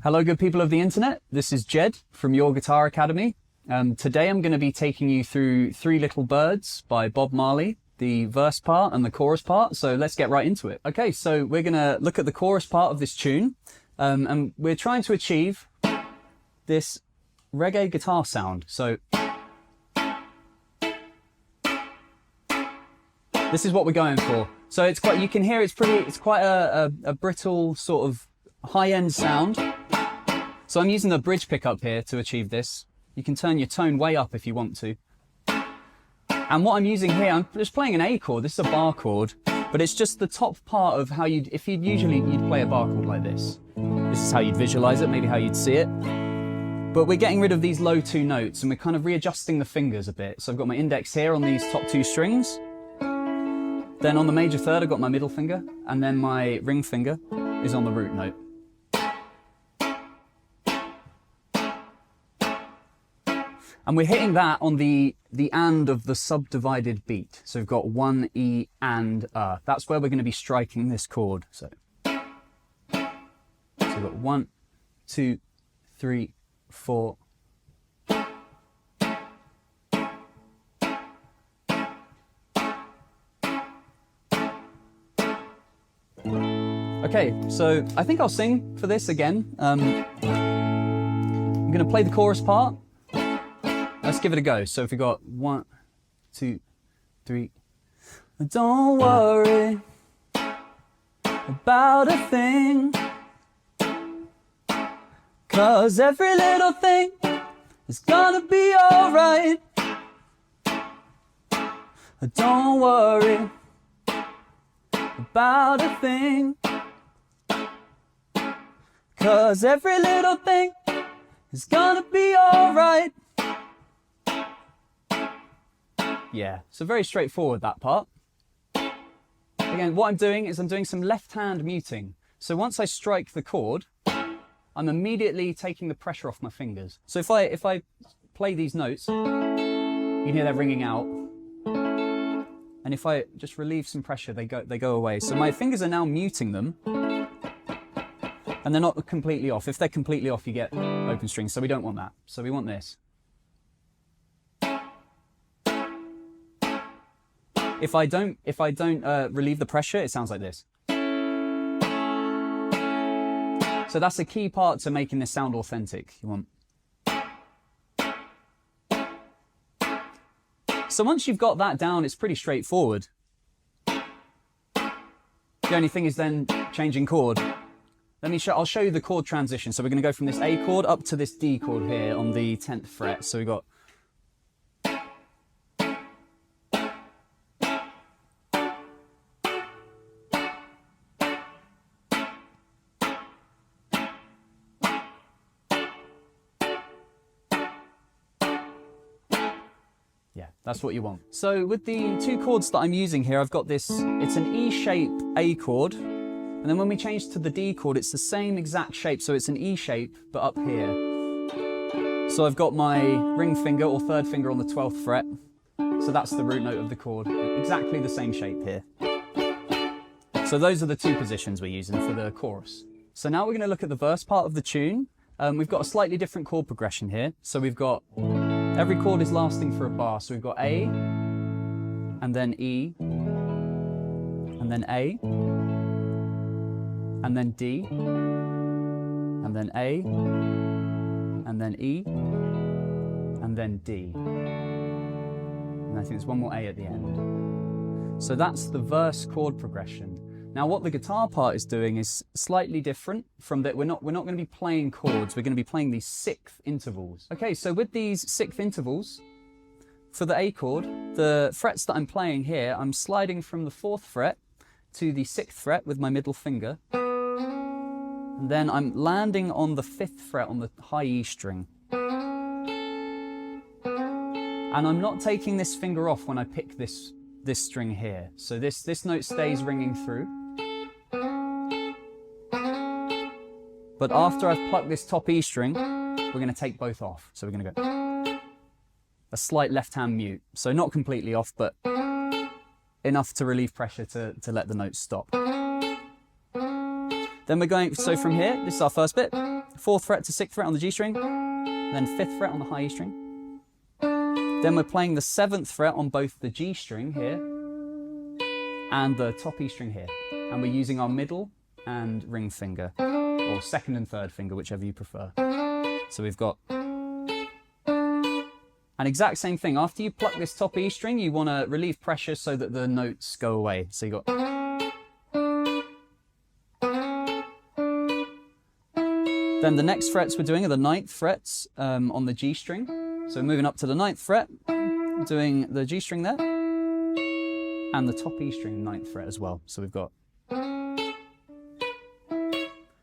Hello, good people of the internet. This is Jed from Your Guitar Academy. Today I'm going to be taking you through Three Little Birds by Bob Marley, the verse part and the chorus part. So let's get right into it. Okay, so we're going to look at the chorus part of this tune, and we're trying to achieve this reggae guitar sound. So this is what we're going for. So it's quite, you can hear it's quite a brittle sort of high-end sound. So I'm using the bridge pickup here to achieve this. You can turn your tone way up if you want to. And what I'm using here, I'm just playing an A chord. This is a bar chord, but it's just the top part of how you'd play a bar chord like this. This is how you'd visualize it, maybe how you'd see it. But we're getting rid of these low two notes and we're kind of readjusting the fingers a bit. So I've got my index here on these top two strings. Then on the major third, I've got my middle finger, and then my ring finger is on the root note. And we're hitting that on the and of the subdivided beat. So we've got one E and That's where we're going to be striking this chord. So we've got 1, 2, 3, 4. Okay, so I think I'll sing for this again. I'm going to play the chorus part. Let's give it a go. So if we got 1, 2, 3. Don't worry about a thing, 'cause every little thing is gonna be alright. Don't worry about a thing, 'cause every little thing is gonna be alright. Yeah, so very straightforward, that part. Again, what I'm doing is I'm doing some left-hand muting. So once I strike the chord, I'm immediately taking the pressure off my fingers. So if I play these notes, you can hear they're ringing out. And if I just relieve some pressure, they go away. So my fingers are now muting them, and they're not completely off. If they're completely off, you get open strings, so we don't want that. So we want this. If I don't relieve the pressure, it sounds like this. So that's a key part to making this sound authentic. You want. So once you've got that down, it's pretty straightforward. The only thing is then changing chord. I'll show you the chord transition. So we're going to go from this A chord up to this D chord here on the 10th fret. So we've got. Yeah, that's what you want. So with the two chords that I'm using here, I've got this, it's an E shape A chord. And then when we change to the D chord, it's the same exact shape. So it's an E shape, but up here. So I've got my ring finger or third finger on the 12th fret. So that's the root note of the chord. Exactly the same shape here. So those are the two positions we're using for the chorus. So now we're going to look at the verse part of the tune. We've got a slightly different chord progression here. So we've got, every chord is lasting for a bar. So we've got A, and then E, and then A, and then D, and then A, and then E, and then D. And I think there's one more A at the end. So that's the verse chord progression. Now what the guitar part is doing is slightly different from that. We're not going to be playing chords, we're going to be playing these sixth intervals. Okay, so with these sixth intervals, for the A chord, the frets that I'm playing here, I'm sliding from the 4th fret to the 6th fret with my middle finger. And then I'm landing on the 5th fret on the high E string. And I'm not taking this finger off when I pick this string here. So this note stays ringing through. But after I've plucked this top E string, we're going to take both off. So we're going to go a slight left-hand mute. So not completely off, but enough to relieve pressure to let the note stop. Then we're going, so from here, this is our first bit. 4th fret to 6th fret on the G string, then 5th fret on the high E string. Then we're playing the 7th fret on both the G string here and the top E string here. And we're using our middle and ring finger, or 2nd and 3rd finger, whichever you prefer. So we've got an exact same thing. After you pluck this top E string, you want to relieve pressure so that the notes go away. So you got. Then the next frets we're doing are the 9th frets on the G string. So moving up to the 9th fret, doing the G string there, and the top E string 9th fret as well. So we've got.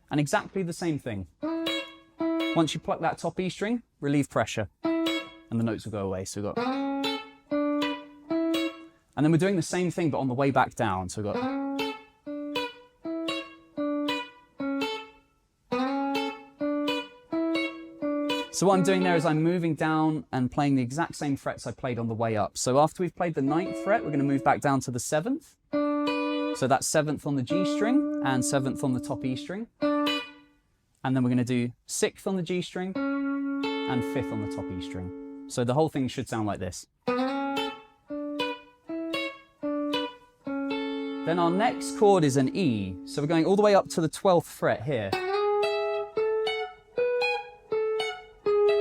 And exactly the same thing. Once you pluck that top E string, relieve pressure, and the notes will go away. So we've got. And then we're doing the same thing, but on the way back down. So we've got. So what I'm doing there is I'm moving down and playing the exact same frets I played on the way up. So after we've played the 9th fret, we're going to move back down to the 7th. So that's 7th on the G string and 7th on the top E string. And then we're going to do 6th on the G string and 5th on the top E string. So the whole thing should sound like this. Then our next chord is an E. So we're going all the way up to the 12th fret here.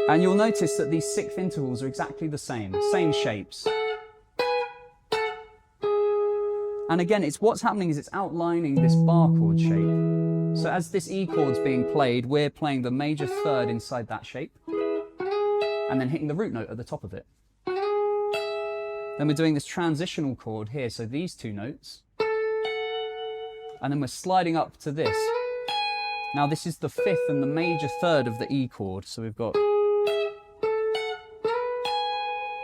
And you'll notice that these 6th intervals are exactly the same shapes. And again, it's what's happening is it's outlining this bar chord shape. So as this E chord's being played, we're playing the major 3rd inside that shape, and then hitting the root note at the top of it. Then we're doing this transitional chord here, so these 2 notes. And then we're sliding up to this. Now this is the 5th and the major 3rd of the E chord, so we've got.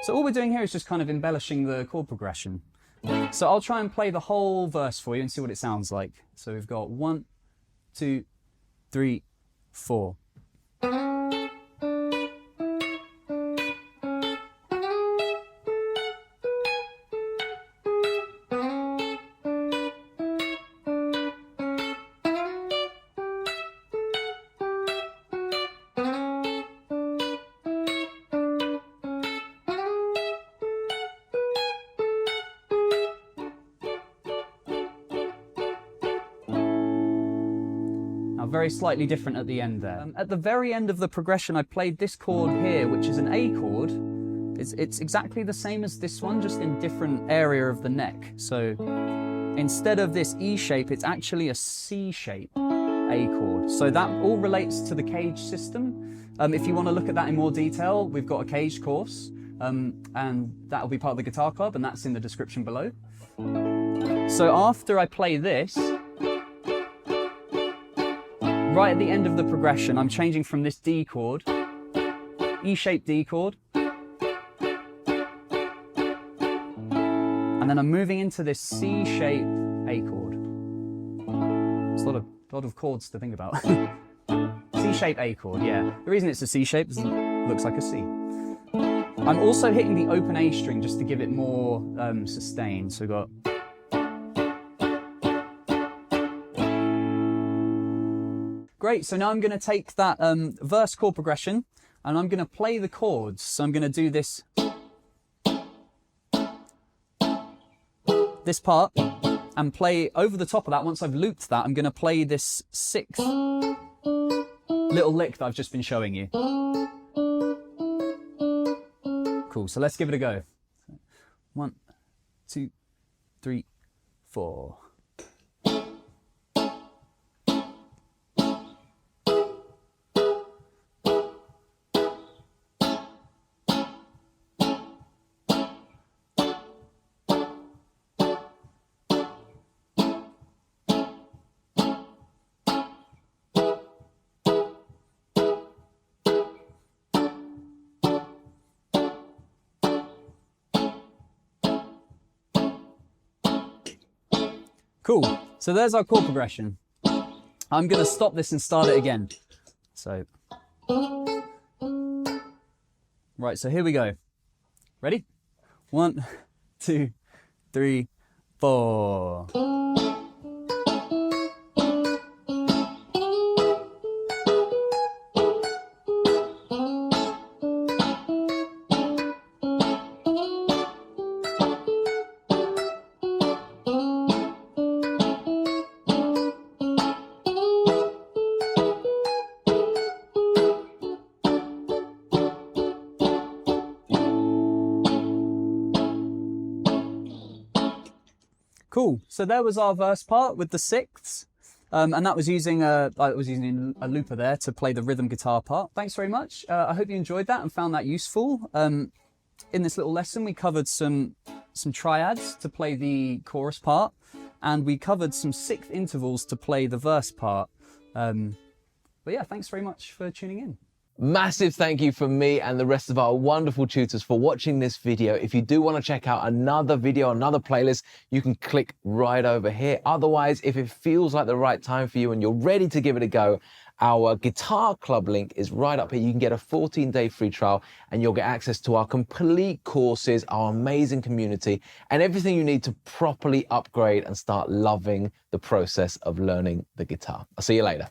So all we're doing here is just kind of embellishing the chord progression. So I'll try and play the whole verse for you and see what it sounds like. So we've got 1, 2, 3, 4. Very slightly different at the end there. At the very end of the progression, I played this chord here, which is an A chord. It's exactly the same as this one, just in different area of the neck. So instead of this E shape, it's actually a C shape A chord. So that all relates to the cage system. If you want to look at that in more detail, we've got a cage course, and that'll be part of the Guitar Club, and that's in the description below. So after I play this, right at the end of the progression, I'm changing from this D chord, E-shaped D chord, and then I'm moving into this C-shaped A chord. It's a lot of chords to think about. C-shaped A chord, yeah. The reason it's a C shape is it looks like a C. I'm also hitting the open A string just to give it more sustain. So we've got. Great, so now I'm going to take that verse chord progression and I'm going to play the chords. So I'm going to do this part and play over the top of that. Once I've looped that, I'm going to play this 6th little lick that I've just been showing you. Cool, so let's give it a go. 1, 2, 3, 4. Cool, so there's our chord progression. I'm going to stop this and start it again. So, right, so here we go. Ready? 1, 2, 3, 4. Cool. So there was our verse part with the sixths. And that was using I was using a looper there to play the rhythm guitar part. Thanks very much. I hope you enjoyed that and found that useful. In this little lesson, we covered some triads to play the chorus part, and we covered some sixth intervals to play the verse part. But yeah, thanks very much for tuning in. Massive thank you from me and the rest of our wonderful tutors for watching this video. If you do want to check out another video, another playlist, you can click right over here. Otherwise, if it feels like the right time for you and you're ready to give it a go, our Guitar Club link is right up here. You can get a 14-day free trial and you'll get access to our complete courses, our amazing community, and everything you need to properly upgrade and start loving the process of learning the guitar. I'll see you later.